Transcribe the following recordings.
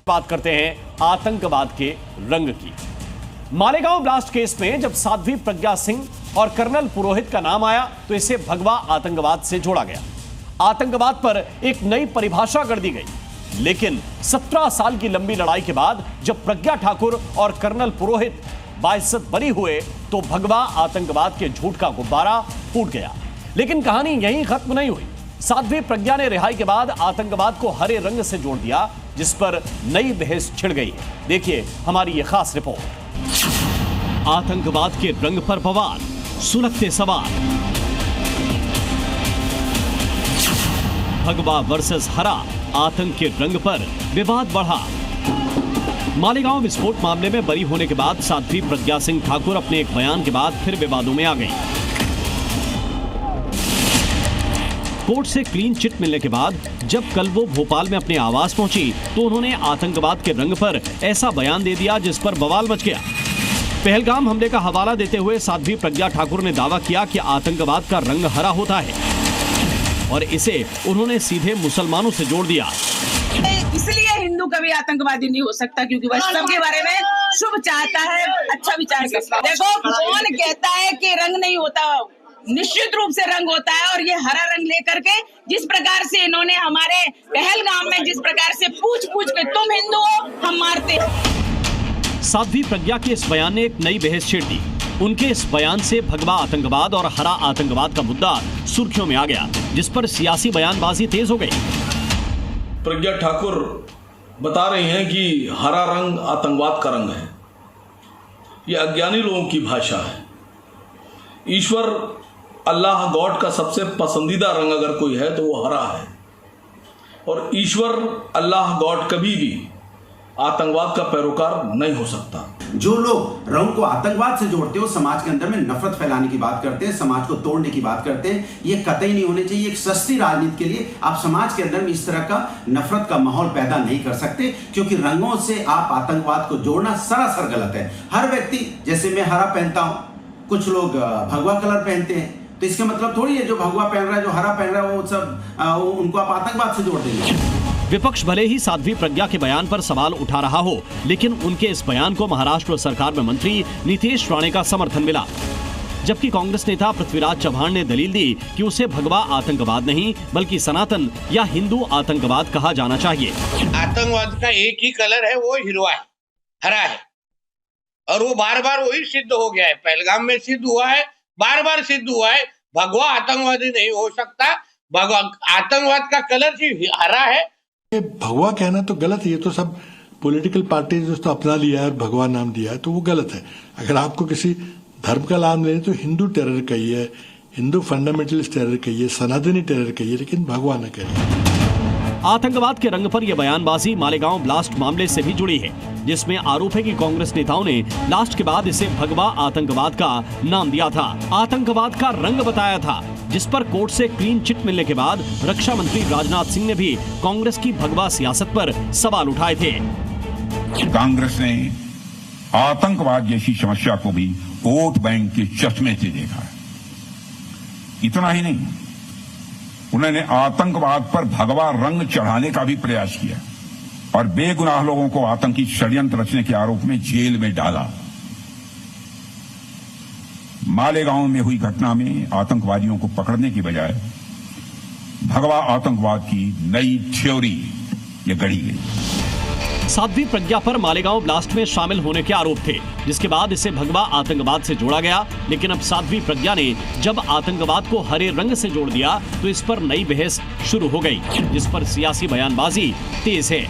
बात करते हैं आतंकवाद के रंग की। मालेगांव ब्लास्ट केस में जब साध्वी प्रज्ञा सिंह और कर्नल पुरोहित का नाम आया तो इसे भगवा आतंकवाद से जोड़ा गया। आतंकवाद पर एक नई परिभाषा कर दी गई। लेकिन 17 साल की लंबी लड़ाई के बाद जब प्रज्ञा ठाकुर और कर्नल पुरोहित बाइज्जत बरी हुए तो भगवा आतंकवाद के झूठ का गुब्बारा फूट गया। लेकिन कहानी यहीं खत्म नहीं हुई। साध्वी प्रज्ञा ने रिहाई के बाद आतंकवाद को हरे रंग से जोड़ दिया, जिस पर नई बहस छिड़ गई है। देखिए हमारी ये खास रिपोर्ट। आतंकवाद के रंग पर बवाल, सुलगते सवाल। भगवा वर्सेस हरा, आतंक के रंग पर विवाद बढ़ा। मालेगांव विस्फोट मामले में बरी होने के बाद साध्वी प्रज्ञा सिंह ठाकुर अपने एक बयान के बाद फिर विवादों में आ गई। कोर्ट से क्लीन चिट मिलने के बाद जब कल वो भोपाल में अपने आवास पहुंची तो उन्होंने आतंकवाद के रंग पर ऐसा बयान दे दिया जिस पर बवाल मच गया। पहलगाम हमले का हवाला देते हुए साध्वी प्रज्ञा ठाकुर ने दावा किया कि आतंकवाद का रंग हरा होता है और इसे उन्होंने सीधे मुसलमानों से जोड़ दिया। इसलिए हिंदू कभी आतंकवादी नहीं हो सकता क्योंकि वह सबके बारे में शुभ चाहता है, अच्छा विचार करता है। देखो कौन कहता है कि रंग नहीं होता, निश्चित रूप से रंग होता है। और ये हरा रंग लेकर के जिस प्रकार से इन्होंने हमारे पहलगाम में जिस प्रकार से पूछ के तुम हिंदू हो हम मारते। साध्वी प्रज्ञा के इस बयान ने एक नई बहस छेड़ दी। उनके इस बयान से भगवा आतंकवाद और हरा आतंकवाद का मुद्दा सुर्खियों में आ गया, जिस पर सियासी बयानबाजी तेज हो गई। प्रज्ञा ठाकुर बता रही हैं कि हरा रंग आतंकवाद का रंग है। यह अज्ञानी लोगों की भाषा है। ईश्वर अल्लाह गॉड का सबसे पसंदीदा रंग अगर कोई है तो वो हरा है। और ईश्वर अल्लाह गॉड कभी भी आतंकवाद का पैरोकार नहीं हो सकता। जो लोग रंग को आतंकवाद से जोड़ते हो, समाज के अंदर में नफरत फैलाने की बात करते हैं, समाज को तोड़ने की बात करते हैं, ये कतई नहीं होने चाहिए। एक सस्ती राजनीति के लिए आप समाज के अंदर में इस तरह का नफरत का माहौल पैदा नहीं कर सकते, क्योंकि रंगों से आप आतंकवाद को जोड़ना सरासर गलत है। हर व्यक्ति, जैसे मैं हरा पहनता हूं, कुछ लोग भगवा कलर पहनते हैं, तो इसका मतलब थोड़ी है जो भगवा पहन रहा है, जो हरा पहन रहा है, वो सब उनको आप आतंकवाद से जोड़ देंगे। विपक्ष भले ही साध्वी प्रज्ञा के बयान पर सवाल उठा रहा हो, लेकिन उनके इस बयान को महाराष्ट्र सरकार में मंत्री नीतीश राणे का समर्थन मिला। जबकि कांग्रेस नेता पृथ्वीराज चव्हाण ने दलील दी कि उसे भगवा आतंकवाद नहीं बल्कि सनातन या हिंदू आतंकवाद कहा जाना चाहिए। आतंकवाद का एक ही कलर है, वो हिरवा है, हरा है, और वो बार बार वही सिद्ध हो गया है। पहलगाम में सिद्ध हुआ है, बार बार सिद्ध हुआ है। भगवा आतंकवादी नहीं हो सकता। भगवा आतंकवाद का कलर सिर्फ हरा है। भगवा कहना तो गलत है। ये तो सब पॉलिटिकल पार्टीज तो अपना लिया है और भगवा नाम दिया है, तो वो गलत है। अगर आपको किसी धर्म का नाम लेना तो हिंदू टेरर कहिए, हिंदू फंडामेंटलिस्ट टेरर कहिए, सनातनी टेरर कहिए, लेकिन भगवा न कहिए। आतंकवाद के रंग पर यह बयानबाजी मालेगांव ब्लास्ट मामले से भी जुड़ी है, जिसमें आरोप है कि कांग्रेस नेताओं ने ब्लास्ट के बाद इसे भगवा आतंकवाद का नाम दिया था, आतंकवाद का रंग बताया था, जिस पर कोर्ट से क्लीन चिट मिलने के बाद रक्षा मंत्री राजनाथ सिंह ने भी कांग्रेस की भगवा सियासत पर सवाल उठाए थे। कांग्रेस ने आतंकवाद जैसी समस्या को भी वोट बैंक के चश्मे से देखा है। इतना ही नहीं, उन्होंने आतंकवाद पर भगवा रंग चढ़ाने का भी प्रयास किया और बेगुनाह लोगों को आतंकी षड्यंत्र रचने के आरोप में जेल में डाला। मालेगांव में हुई घटना में आतंकवादियों को पकड़ने की बजाय भगवा आतंकवाद की नई थ्योरी ये गढ़ी गई। साध्वी प्रज्ञा पर मालेगांव ब्लास्ट में शामिल होने के आरोप थे, जिसके बाद इसे भगवा आतंकवाद से जोड़ा गया। लेकिन अब साध्वी प्रज्ञा ने जब आतंकवाद को हरे रंग से जोड़ दिया तो इस पर नई बहस शुरू हो गई, जिस पर सियासी बयानबाजी तेज है।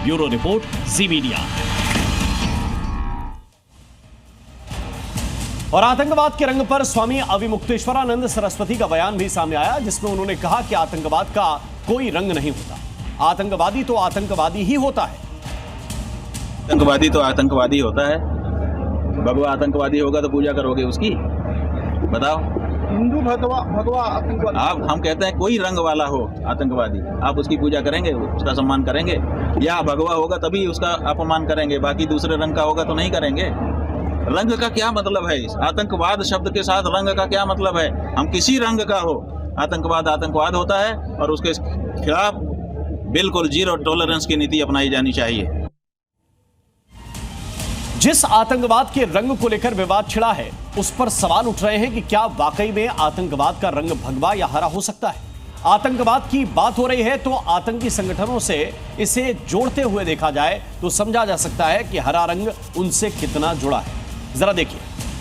ब्यूरो रिपोर्ट, जी मीडिया। और आतंकवाद के रंग पर स्वामी अविमुक्तेश्वरानंद सरस्वती का बयान भी सामने आया, जिसमें उन्होंने कहा कि आतंकवाद का कोई रंग नहीं होता, आतंकवादी तो आतंकवादी ही होता है। आतंकवादी तो आतंकवादी होता है। भगवा आतंकवादी होगा तो पूजा करोगे उसकी? बताओ। हिंदू भगवा आतंकवादी। आप हम कहते हैं कोई रंग वाला हो आतंकवादी, आप उसकी पूजा करेंगे, उसका सम्मान करेंगे? या भगवा होगा तभी उसका अपमान करेंगे, बाकी दूसरे रंग का होगा तो नहीं करेंगे? रंग का क्या मतलब है? आतंकवाद शब्द के साथ रंग का क्या मतलब है? हम किसी रंग का हो, आतंकवाद आतंकवाद होता है और उसके खिलाफ बिल्कुल जीरो टॉलरेंस की नीति अपनाई जानी चाहिए। जिस आतंकवाद के रंग को लेकर विवाद छिड़ा है, उस पर सवाल उठ रहे हैं कि क्या वाकई में आतंकवाद का रंग भगवा या हरा हो सकता है। आतंकवाद की बात हो रही है तो आतंकी संगठनों से इसे जोड़ते हुए देखा जाए तो समझा जा सकता है कि हरा रंग उनसे कितना जुड़ा है। जरा देखिए,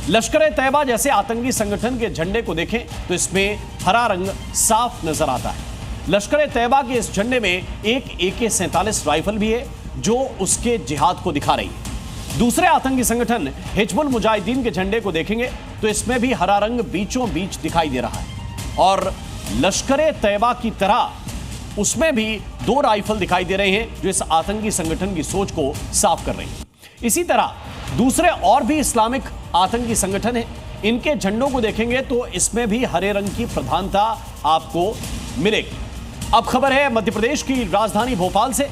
लश्कर-ए-तैयबा जैसे आतंकी संगठन के झंडे को देखें तो इसमें हरा रंग साफ नजर आता है। लश्कर-ए-तैयबा के इस झंडे में एक AK-47 राइफल भी है जो उसके जिहाद को दिखा रही है। दूसरे आतंकी संगठन हिजबुल मुजाहिदीन के झंडे को देखेंगे तो इसमें भी हरा रंग बीचों बीच दिखाई दे रहा है और लश्कर-ए-तैयबा की तरह उसमें भी 2 राइफल दिखाई दे रहे हैं जो इस आतंकी संगठन की सोच को साफ कर रही हैं। इसी तरह दूसरे और भी इस्लामिक आतंकी संगठन हैं, इनके झंडों को देखेंगे तो इसमें भी हरे रंग की प्रधानता आपको मिलेगी। अब खबर है मध्य प्रदेश की राजधानी भोपाल से,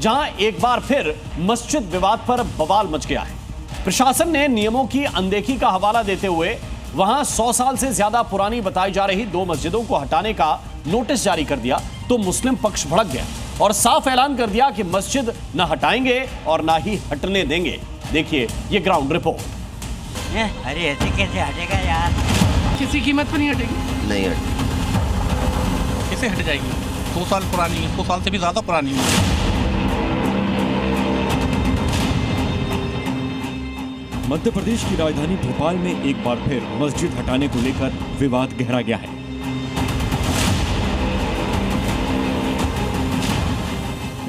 जहां एक बार फिर मस्जिद विवाद पर बवाल मच गया है। प्रशासन ने नियमों की अनदेखी का हवाला देते हुए वहां 100 साल से ज्यादा पुरानी बताई जा रही 2 मस्जिदों को हटाने का नोटिस जारी कर दिया तो मुस्लिम पक्ष भड़क गया और साफ ऐलान कर दिया कि मस्जिद न हटाएंगे और ना ही हटने देंगे। देखिए ये ग्राउंड रिपोर्ट। अरे ऐसे कैसे हटेगा यार? किसी कीमत पर नहीं हटेगी। नहीं हटेगी। कैसे हट जाएगी? 100 साल पुरानी, 100 साल से भी ज्यादा पुरानी है। मध्य प्रदेश की राजधानी भोपाल में एक बार फिर मस्जिद हटाने को लेकर विवाद गहरा गया है।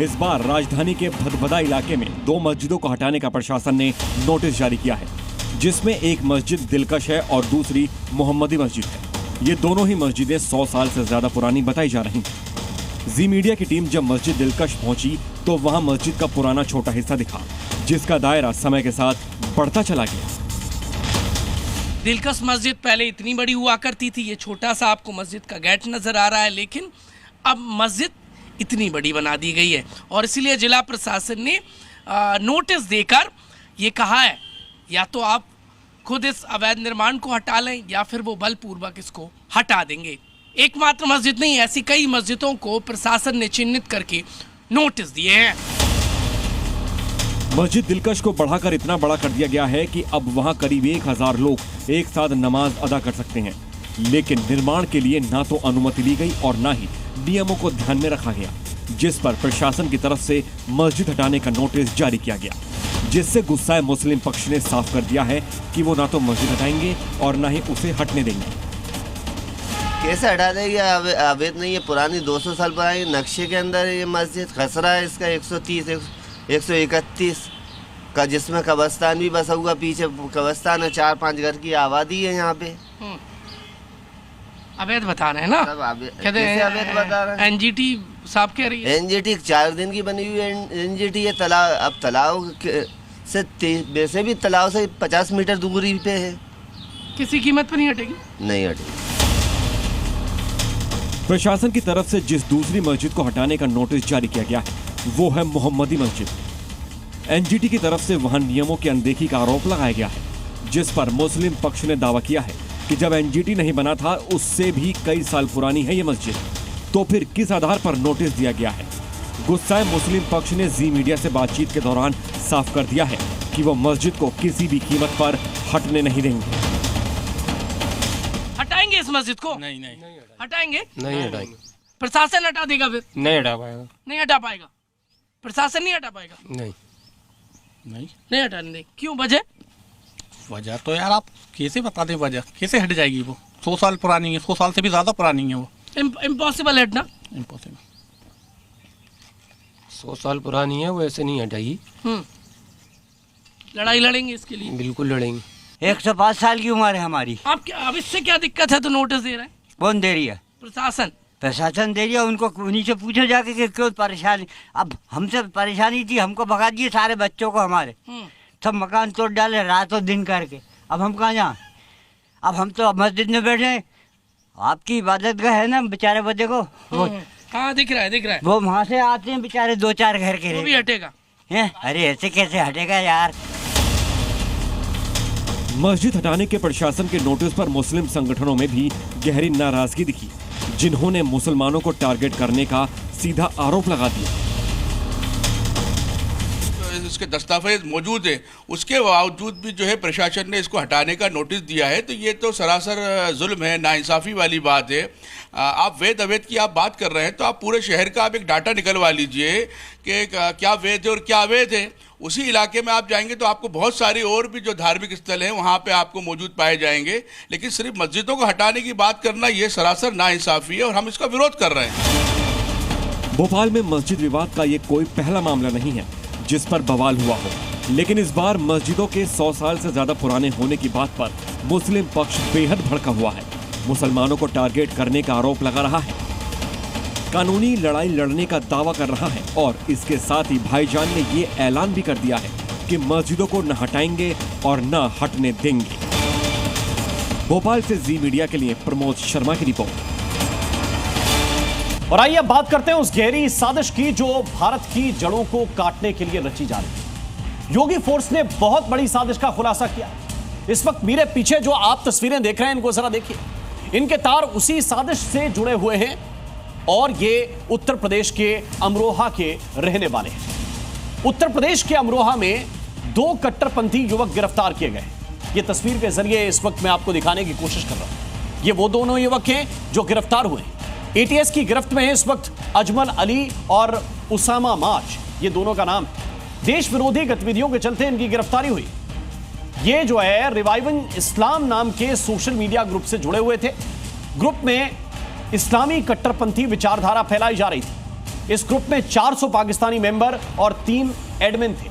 इस बार राजधानी के भदभदा इलाके में 2 मस्जिदों को हटाने का प्रशासन ने नोटिस जारी किया है, जिसमें एक मस्जिद दिलकश है और दूसरी मोहम्मदी मस्जिद है। ये दोनों ही मस्जिदें 100 साल से ज्यादा पुरानी बताई जा रही हैं। जी मीडिया की टीम जब मस्जिद दिलकश पहुंची तो वहां मस्जिद का पुराना छोटा हिस्सा दिखा, जिसका दायरा समय के साथ बढ़ता चला गया। दिलकश मस्जिद पहले इतनी बड़ी हुआ करती थी, ये छोटा सा आपको मस्जिद का गेट नजर आ रहा है, लेकिन अब मस्जिद इतनी बड़ी बना दी गई है और इसलिए जिला प्रशासन ने नोटिस देकर ये कहा है या तो आप खुद इस अवैध निर्माण को हटा लें या फिर वो बलपूर्वक इसको हटा देंगे। एकमात्र मस्जिद नहीं, ऐसी कई मस्जिदों को प्रशासन ने चिन्हित करके नोटिस दिए हैं। मस्जिद दिलकश को बढ़ाकर इतना बड़ा कर दिया गया है कि अब वहां करीब 1000 लोग एक साथ नमाज अदा कर सकते हैं, लेकिन निर्माण के लिए ना तो अनुमति ली गई और ना ही नियमों को ध्यान में रखा गया, जिस पर प्रशासन की तरफ से मस्जिद हटाने का नोटिस जारी किया गया, जिससे गुस्साए मुस्लिम पक्ष ने साफ कर दिया है कि वो ना तो मस्जिद हटाएंगे और ना ही उसे हटने देंगे। कैसे हटा देंगे? अवैध नहीं है, पुरानी 200 साल पुरानी नक्शे के अंदर ये मस्जिद खसरा है इसका 130 131 का, जिसमें कब्रिस्तान भी बसा हुआ, पीछे कब्रिस्तान है, 4-5 घर की आबादी है यहाँ पे। अवैध बता रहे हैं ना? कहते हैं अवैध बता रहे हैं। एनजीटी साहब कह रही है। एनजीटी 4 दिन की बनी हुई है एनजीटी। ये तालाब अब तालाब से वैसे भी तालाब से 50 मीटर दूरी पे है। किसी कीमत पर नहीं हटेगी। नहीं हटेगी। प्रशासन की तरफ से जिस दूसरी मस्जिद को हटाने का नोटिस जारी किया गया है वो है मोहम्मदी मस्जिद। एनजीटी की तरफ से वहां नियमों की अनदेखी का आरोप लगाया गया है, जिस पर मुस्लिम पक्ष ने दावा किया है कि जब एनजीटी नहीं बना था उससे भी कई साल पुरानी है ये मस्जिद, तो फिर किस आधार पर नोटिस दिया गया है। गुस्साए मुस्लिम पक्ष ने जी मीडिया से बातचीत के दौरान साफ कर दिया है कि वो मस्जिद को किसी भी कीमत पर हटने नहीं देंगे। हटाएंगे इस मस्जिद को? नहीं हटाएंगे। नहीं हटाएंगे। प्रशासन हटा देगा फिर? नहीं हटा पाएगा। नहीं हटा पाएगा। प्रशासन नहीं हटा पाएगा। नहीं हटाने देंगे। क्यों? वजह तो यार आप कैसे बता दें? वजह कैसे हट जाएगी? वो 100 साल पुरानी है, 100 साल से भी ज्यादा पुरानी है वो। इम्पॉसिबल हटना। इम्पॉसिबल। 100 साल पुरानी है, वो ऐसे नहीं हटाई। लड़ाई लड़ेंगे इसके लिए। बिल्कुल लड़ेंगे। 105 साल की उम्र है हमारी। आप क्या, अब इससे क्या दिक्कत है तो नोटिस दे रहे हैं? कौन दे रही है? प्रशासन दे रही है। उनको उन्हीं से पूछो जाके कि क्यों परेशानी। अब हमसे परेशानी थी, हमको भगा दिए सारे बच्चों को हमारे, सब मकान तोड़ डाले रातों दिन करके। अब हम कहाँ जाएं? अब हम तो मस्जिद में बैठे हैं। आपकी इबादत का है ना बेचारे बच्चे को, वो हाँ दिख रहा है। वो वहाँ से आते हैं बेचारे 2-4 घर के। वो भी हटेगा? अरे ऐसे कैसे हटेगा यार? मस्जिद हटाने के प्रशासन के नोटिस पर मुस्लिम संगठनों में भी गहरी नाराजगी दिखी। जिन्होंने मुसलमानों को टारगेट करने का सीधा आरोप लगा दिया। इसके दस्तावेज मौजूद है, उसके बावजूद भी जो है प्रशासन ने इसको हटाने का नोटिस दिया है, तो ये तो सरासर जुल्म है, नाइंसाफ़ी वाली बात है। आप वैध अवैध की आप बात कर रहे हैं, तो आप पूरे शहर का आप एक डाटा निकलवा लीजिए कि क्या वैध है और क्या अवैध है। उसी इलाके में आप जाएंगे तो आपको बहुत सारी और भी जो धार्मिक स्थल हैं वहाँ पे आपको मौजूद पाए जाएंगे, लेकिन सिर्फ मस्जिदों को हटाने की बात करना ये सरासर नाइंसाफ़ी है और हम इसका विरोध कर रहे हैं। भोपाल में मस्जिद विवाद का ये कोई पहला मामला नहीं है जिस पर बवाल हुआ हो, लेकिन इस बार मस्जिदों के 100 साल से ज्यादा पुराने होने की बात पर मुस्लिम पक्ष बेहद भड़का हुआ है। मुसलमानों को टारगेट करने का आरोप लगा रहा है, कानूनी लड़ाई लड़ने का दावा कर रहा है और इसके साथ ही भाईजान ने ये ऐलान भी कर दिया है कि मस्जिदों को न हटाएंगे और न हटने देंगे। भोपाल से जी मीडिया के लिए प्रमोद शर्मा की रिपोर्ट। और आइए अब बात करते हैं उस गहरी साजिश की जो भारत की जड़ों को काटने के लिए रची जा रही है। योगी फोर्स ने बहुत बड़ी साजिश का खुलासा किया। इस वक्त मेरे पीछे जो आप तस्वीरें देख रहे हैं इनको जरा देखिए, इनके तार उसी साजिश से जुड़े हुए हैं और ये उत्तर प्रदेश के अमरोहा के रहने वाले हैं। उत्तर प्रदेश के अमरोहा में 2 कट्टरपंथी युवक गिरफ्तार किए गए। ये तस्वीर के जरिए इस वक्त मैं आपको दिखाने की कोशिश कर रहा हूं। ये वो दोनों युवक हैं जो गिरफ्तार हुए। एटीएस की गिरफ्त में है इस वक्त अजमल अली और उसामा माच, ये दोनों का नाम। देश विरोधी गतिविधियों के चलते इनकी गिरफ्तारी हुई। ये जो है रिवाइवल इस्लाम नाम के सोशल मीडिया ग्रुप से जुड़े हुए थे। ग्रुप में इस्लामी कट्टरपंथी विचारधारा फैलाई जा रही थी। इस ग्रुप में 400 पाकिस्तानी मेंबर और 3 एडमिन थे।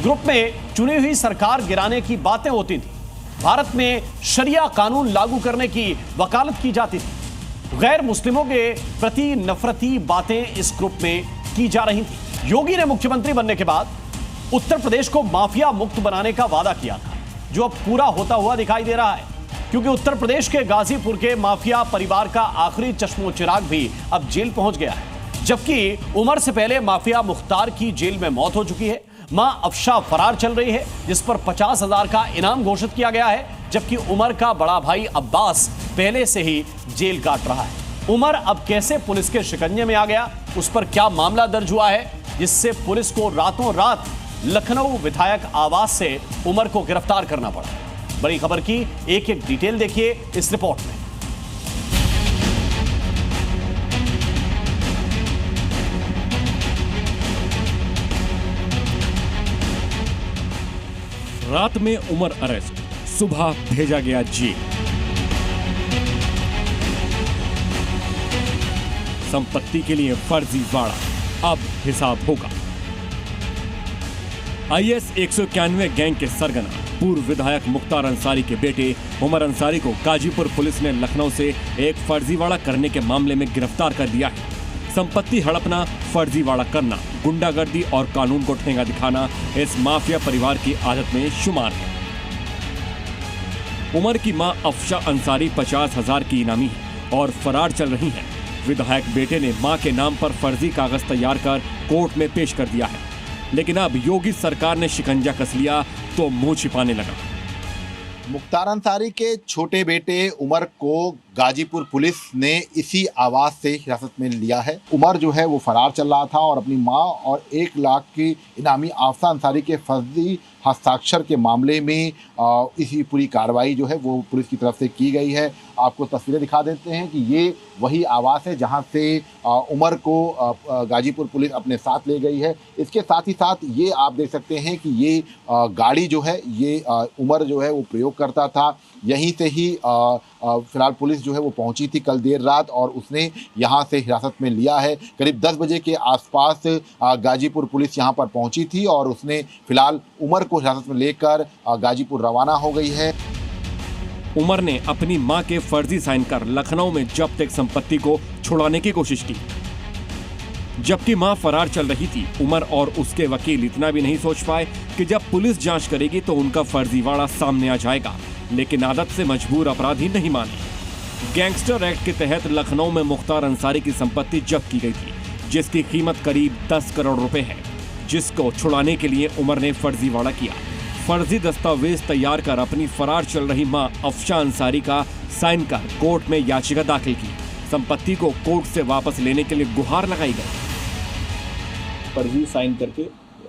ग्रुप में चुनी हुई सरकार गिराने की बातें होती थी। भारत में शरिया कानून लागू करने की वकालत की जाती थी। गैर मुस्लिमों के प्रति नफरती बातें इस ग्रुप में की जा रही थी। योगी ने मुख्यमंत्री बनने के बाद उत्तर प्रदेश को माफिया मुक्त बनाने का वादा किया था, जो अब पूरा होता हुआ दिखाई दे रहा है, क्योंकि उत्तर प्रदेश के गाजीपुर के माफिया परिवार का आखिरी चश्मो-चिराग भी अब जेल पहुंच गया है। जबकि उमर से पहले माफिया मुख्तार की जेल में मौत हो चुकी है। मां अफशा फरार चल रही है, जिस पर 50,000 का इनाम घोषित किया गया है, जबकि उमर का बड़ा भाई अब्बास पहले से ही जेल काट रहा है। उमर अब कैसे पुलिस के शिकंजे में आ गया, उस पर क्या मामला दर्ज हुआ है जिससे पुलिस को रातों रात लखनऊ विधायक आवास से उमर को गिरफ्तार करना पड़ा। बड़ी खबर की एक एक डिटेल देखिए इस रिपोर्ट में। रात में उमर अरेस्ट, सुबह भेजा गया जेल। संपत्ति के लिए फर्जीवाड़ा, अब हिसाब होगा। IS 191 गैंग के सरगना पूर्व विधायक मुख्तार अंसारी के बेटे उमर अंसारी को गाजीपुर पुलिस ने लखनऊ से एक फर्जीवाड़ा करने के मामले में गिरफ्तार कर लिया है। संपत्ति हड़पना, फर्जीवाड़ा करना, गुंडागर्दी और कानून को ठेंगा दिखाना इस माफिया परिवार की आदत में शुमार है। उमर की मां अफशा अंसारी 50,000 की इनामी है और फरार चल रही हैं। विधायक बेटे ने मां के नाम पर फर्जी कागज तैयार कर कोर्ट में पेश कर दिया है, लेकिन अब योगी सरकार ने शिकंजा कस लिया तो मुंह छिपाने लगा। मुख्तार अंसारी के छोटे बेटे उमर को गाजीपुर पुलिस ने इसी आवास से हिरासत में लिया है। उमर जो है वो फरार चल रहा था और अपनी मां और 1 लाख की इनामी आफसा अंसारी के फर्जी हस्ताक्षर के मामले में इसी पूरी कार्रवाई जो है वो पुलिस की तरफ से की गई है। आपको तस्वीरें दिखा देते हैं कि ये वही आवास है जहां से उमर को गाजीपुर पुलिस अपने साथ ले गई है। इसके साथ ही साथ ये आप देख सकते हैं कि ये गाड़ी जो है ये उमर जो है वो प्रयोग करता था। यहीं से ही फिलहाल पुलिस जो है वो पहुंची थी कल देर रात और उसने यहां से हिरासत में लिया है। करीब 10 बजे के आसपास गाजीपुर पुलिस यहां पर पहुंची थी और उसने फिलहाल उमर को हिरासत में लेकर गाजीपुर रवाना हो गई है। उमर ने अपनी मां के फर्जी साइन कर लखनऊ में जब्त एक संपत्ति को छुड़ाने की कोशिश की। जबकि मां फरार चल रही थी, उमर और उसके वकील इतना भी नहीं सोच पाए कि जब पुलिस जांच करेगी तो उनका फर्जीवाड़ा सामने आ जाएगा, लेकिन आदत से मजबूर अपराधी नहीं माने। गैंगस्टर एक्ट के तहत लखनऊ में मुख्तार अंसारी की संपत्ति जब्त की गई थी, जिसकी कीमत करीब 10 करोड़ रुपए है, जिसको छुड़ाने के लिए उमर ने फर्जीवाड़ा किया। फर्जी दस्तावेज तैयार कर अपनी फरार चल रही मां अफशा अंसारी का साइन कर कोर्ट में याचिका दाखिल की। संपत्ति को कोर्ट से वापस लेने के लिए गुहार लगाई गई। फर्जी साइन करके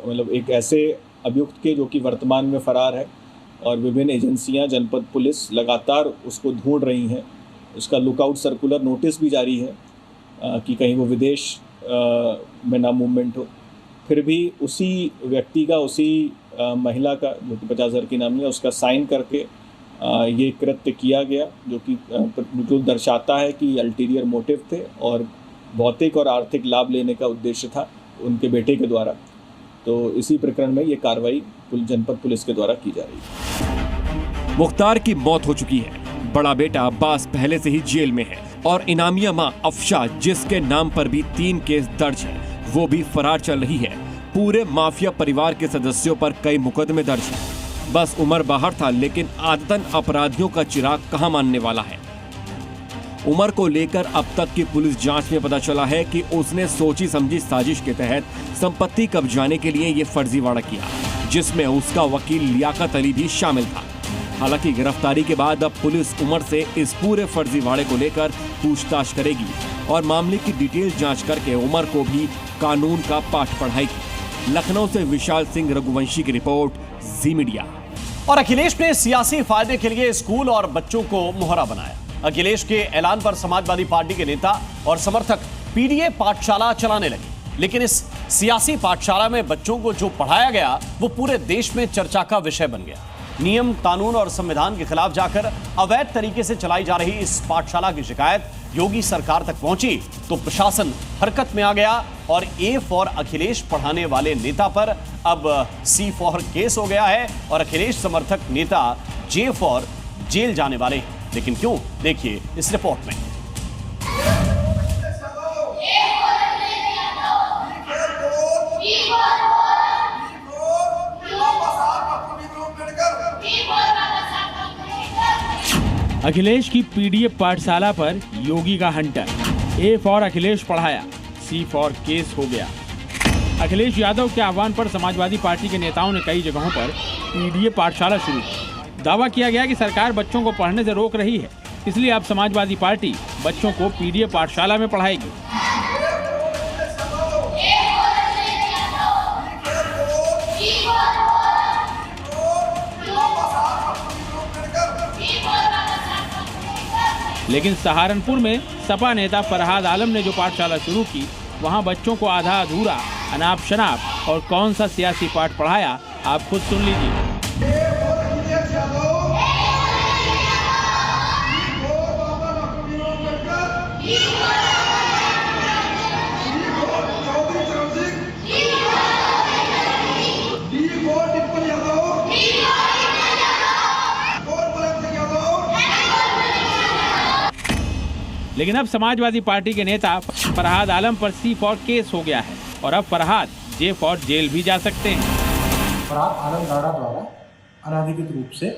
मतलब एक ऐसे अभियुक्त के जो कि वर्तमान में फरार है और विभिन्न एजेंसियां, जनपद पुलिस लगातार उसको ढूंढ रही हैं। उसका लुकआउट सर्कुलर नोटिस भी जारी है कि कहीं वो विदेश में ना मूवमेंट हो। फिर भी उसी व्यक्ति का, उसी महिला का जो कि 50,000 की नामी है, उसका साइन करके ये कृत्य किया गया, जो कि बिल्कुल दर्शाता है कि अल्टीरियर मोटिव थे और भौतिक और आर्थिक लाभ लेने का उद्देश्य था उनके बेटे के द्वारा। तो इसी प्रकरण में ये कार्रवाई जनपद पुलिस के द्वारा की जा रही है। मुख्तार की मौत हो चुकी है। बड़ा बेटा अब्बास पहले से ही जेल में है और इनामिया मां अफशा, जिसके नाम पर भी 3 केस दर्ज है, वो भी फरार चल रही है। पूरे माफिया परिवार के सदस्यों पर कई मुकदमे दर्ज हैं। बस उमर बाहर था, लेकिन आदतन अपराधियों का चिराग कहां मानने वाला है। उमर को लेकर अब तक की पुलिस जांच में पता चला है कि उसने सोची समझी साजिश के तहत संपत्ति कब्जाने के लिए ये फर्जीवाड़ा किया, जिसमें उसका वकील लियाकत अली भी शामिल था। हालांकि गिरफ्तारी के बाद अब पुलिस उमर से इस पूरे फर्जीवाड़े को लेकर पूछताछ करेगी और मामले की डिटेल जांच करके उमर को भी कानून का पाठ पढ़ाएगी। लखनऊ से विशाल सिंह रघुवंशी की रिपोर्ट, जी मीडिया। और अखिलेश ने सियासी फायदे के लिए स्कूल और बच्चों को मोहरा बनाया। अखिलेश के ऐलान पर समाजवादी पार्टी के नेता और समर्थक पीडीए पाठशाला चलाने लगे, लेकिन इस सियासी पाठशाला में बच्चों को जो पढ़ाया गया वो पूरे देश में चर्चा का विषय बन गया। नियम, कानून और संविधान के खिलाफ जाकर अवैध तरीके से चलाई जा रही इस पाठशाला की शिकायत योगी सरकार तक पहुंची तो प्रशासन हरकत में आ गया और ए फॉर अखिलेश पढ़ाने वाले नेता पर अब सी फॉर केस हो गया है और अखिलेश समर्थक नेता जे फॉर जेल जाने वाले हैं। लेकिन क्यों, देखिए इस रिपोर्ट में। अखिलेश की पीडीए पाठशाला पर योगी का हंटर। ए फॉर अखिलेश पढ़ाया, सी फॉर केस हो गया। अखिलेश यादव के आह्वान पर समाजवादी पार्टी के नेताओं ने कई जगहों पर पीडीए पाठशाला शुरू की। दावा किया गया कि सरकार बच्चों को पढ़ने से रोक रही है, इसलिए अब समाजवादी पार्टी बच्चों को पीडीए पाठशाला में पढ़ाएगी। लेकिन सहारनपुर में सपा नेता फरहाद आलम ने जो पाठशाला शुरू की, वहां बच्चों को आधा अधूरा, अनाप शनाप और कौन सा सियासी पाठ पढ़ाया, आप खुद सुन लीजिए। लेकिन अब समाजवादी पार्टी के नेता फरहाद आलम पर सी फॉर केस हो गया है और अब फरहाद जे फॉर जेल भी जा सकते हैं। फरहाद आलम लाड़ा द्वारा अनाधिकृत रूप से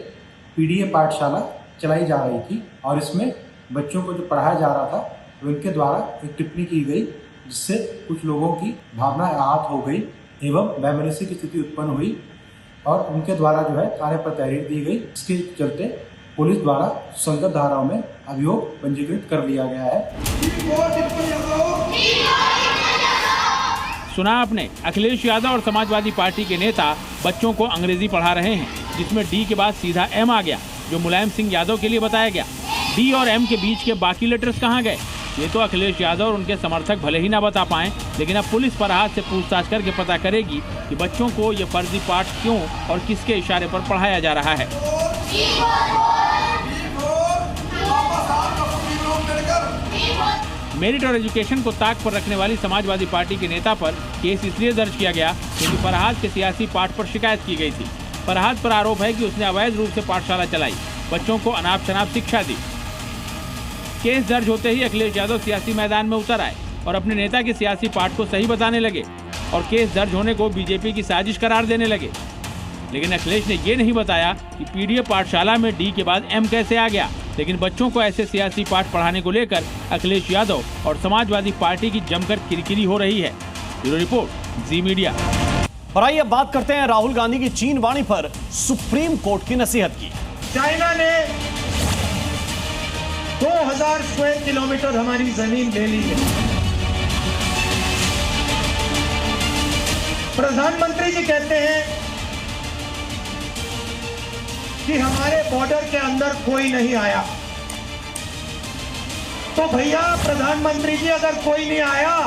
पीडीए पाठशाला चलाई जा रही थी और इसमें बच्चों को जो पढ़ाया जा रहा था उनके द्वारा एक टिप्पणी की गई, जिससे कुछ लोगों की भावना आहत हो गई एवं वैमनस्य की स्थिति उत्पन्न हुई और उनके द्वारा जो है थाने पर तहरीर दी गई। इसके चलते पुलिस द्वारा संगत धाराओं में अभियोग पंजीकृत कर लिया गया है। सुना आपने, अखिलेश यादव और समाजवादी पार्टी के नेता बच्चों को अंग्रेजी पढ़ा रहे हैं, जिसमें डी के बाद सीधा एम आ गया, जो मुलायम सिंह यादव के लिए बताया गया। डी और एम के बीच के बाकी लेटर्स कहाँ गए, ये तो अखिलेश यादव और उनके समर्थक भले ही ना बता पाएं, लेकिन अब पुलिस फरहाद से पूछताछ करके पता करेगी कि बच्चों को ये फर्जी पाठ क्यों और किसके इशारे पर पढ़ाया जा रहा है। मेरिट और एजुकेशन को ताक पर रखने वाली समाजवादी पार्टी के नेता पर केस इसलिए दर्ज किया गया क्योंकि फरहाद के सियासी पाठ पर शिकायत की गई थी। फरहाद पर आरोप है कि उसने अवैध रूप से पाठशाला चलाई, बच्चों को अनाप शनाप शिक्षा दी। केस दर्ज होते ही अखिलेश यादव सियासी मैदान में उतर आए और अपने नेता के सियासी पाठ को सही बताने लगे और केस दर्ज होने को बीजेपी की साजिश करार देने लगे। लेकिन अखिलेश ने ये नहीं बताया कि पीडीए पाठशाला में डी के बाद एम कैसे आ गया। लेकिन बच्चों को ऐसे सियासी पाठ पढ़ाने को लेकर अखिलेश यादव और समाजवादी पार्टी की जमकर किरकिरी हो रही है। ब्यूरो रिपोर्ट, जी मीडिया। और आइए अब बात करते हैं राहुल गांधी की चीन वाणी पर सुप्रीम कोर्ट की नसीहत की। चाइना ने 2000 स्क्वायर किलोमीटर हमारी जमीन ले ली है। प्रधानमंत्री जी कहते हैं कि हमारे बॉर्डर के अंदर कोई नहीं आया। तो भैया प्रधानमंत्री जी, अगर कोई नहीं आया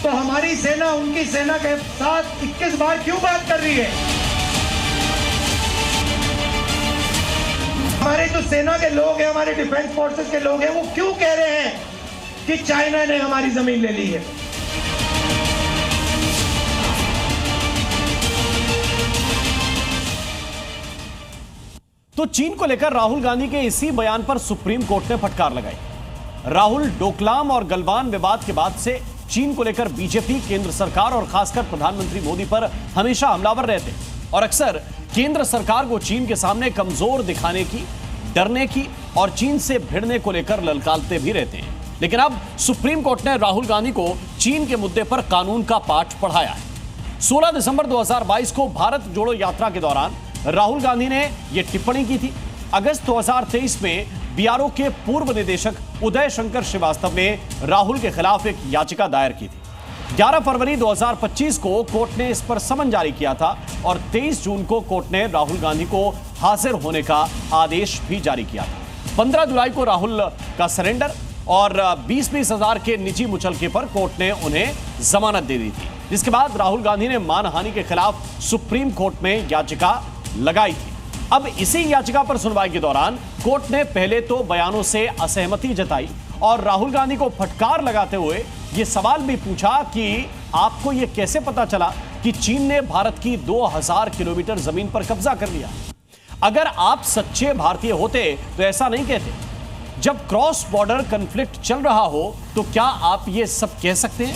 तो हमारी सेना उनकी सेना के साथ 21 बार क्यों बात कर रही है? हमारे जो सेना के लोग हैं, हमारे डिफेंस फोर्सेस के लोग हैं, वो क्यों कह रहे हैं कि चाइना ने हमारी जमीन ले ली है? तो चीन को लेकर राहुल गांधी के इसी बयान पर सुप्रीम कोर्ट ने फटकार लगाई। राहुल डोकलाम और गलवान विवाद के बाद से चीन को लेकर बीजेपी, केंद्र सरकार और खासकर प्रधानमंत्री मोदी पर हमेशा हमलावर रहते और अक्सर केंद्र सरकार को चीन के सामने कमजोर दिखाने की, डरने की और चीन से भिड़ने को लेकर ललकारते भी रहते हैं। लेकिन अब सुप्रीम कोर्ट ने राहुल गांधी को चीन के मुद्दे पर कानून का पाठ पढ़ाया है। 16 दिसंबर 2022 को भारत जोड़ो यात्रा के दौरान राहुल गांधी ने यह टिप्पणी की थी। अगस्त 2023 में बीआरओ के पूर्व निदेशक उदय शंकर श्रीवास्तव ने राहुल के खिलाफ एक याचिका दायर की थी। 11 फरवरी 2025 को कोर्ट ने इस पर समन जारी किया था और 23 जून को कोर्ट ने राहुल गांधी को हाजिर होने का आदेश भी जारी किया था। 15 जुलाई को राहुल का सरेंडर और 20-20 हजार के निजी मुचलके पर कोर्ट ने उन्हें जमानत दे दी थी, जिसके बाद राहुल गांधी ने मानहानि के खिलाफ सुप्रीम कोर्ट में याचिका लगाई थी। अब इसी याचिका पर सुनवाई के दौरान कोर्ट ने पहले तो बयानों से असहमति जताई और राहुल गांधी को फटकार लगाते हुए यह सवाल भी पूछा कि आपको यह कैसे पता चला कि चीन ने भारत की 2000 किलोमीटर जमीन पर कब्जा कर लिया? अगर आप सच्चे भारतीय होते तो ऐसा नहीं कहते। जब क्रॉस बॉर्डर कॉन्फ्लिक्ट चल रहा हो तो क्या आप ये सब कह सकते हैं?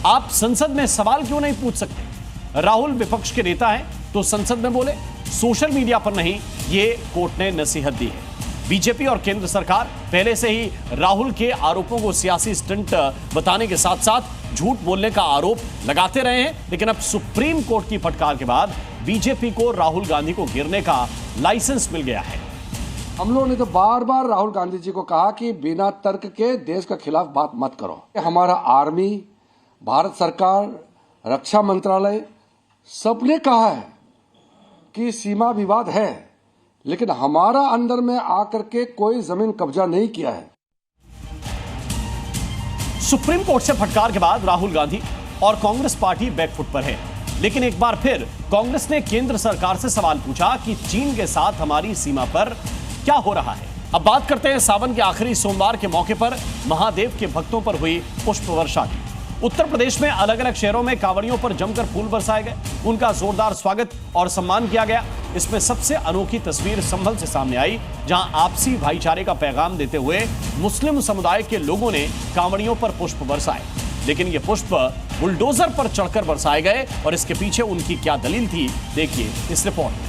आप संसद में सवाल क्यों नहीं पूछ सकते? राहुल विपक्ष के नेता हैं तो संसद में बोले, सोशल मीडिया पर नहीं, ये कोर्ट ने नसीहत दी है। बीजेपी और केंद्र सरकार पहले से ही राहुल के आरोपों को सियासी स्टंट बताने के साथ साथ झूठ बोलने का आरोप लगाते रहे हैं, लेकिन अब सुप्रीम कोर्ट की फटकार के बाद बीजेपी को राहुल गांधी को गिरने का लाइसेंस मिल गया है। हम लोगों ने तो बार बार राहुल गांधी जी को कहा कि बिना तर्क के देश के खिलाफ बात मत करो। हमारा आर्मी, भारत सरकार, रक्षा मंत्रालय सबने कहा है कि सीमा विवाद है, लेकिन हमारा अंदर में आकर के कोई जमीन कब्जा नहीं किया है। सुप्रीम कोर्ट से फटकार के बाद राहुल गांधी और कांग्रेस पार्टी बैकफुट पर है, लेकिन एक बार फिर कांग्रेस ने केंद्र सरकार से सवाल पूछा कि चीन के साथ हमारी सीमा पर क्या हो रहा है। अब बात करते हैं सावन के आखिरी सोमवार के मौके पर महादेव के भक्तों पर हुई पुष्प वर्षा की। उत्तर प्रदेश में अलग अलग शहरों में कांवड़ियों पर जमकर फूल बरसाए गए, उनका जोरदार स्वागत और सम्मान किया गया। इसमें सबसे अनोखी तस्वीर संभल से सामने आई, जहां आपसी भाईचारे का पैगाम देते हुए मुस्लिम समुदाय के लोगों ने कांवड़ियों पर पुष्प बरसाए। लेकिन ये पुष्प बुलडोजर पर चढ़कर बरसाए गए और इसके पीछे उनकी क्या दलील थी, देखिए इस रिपोर्ट में।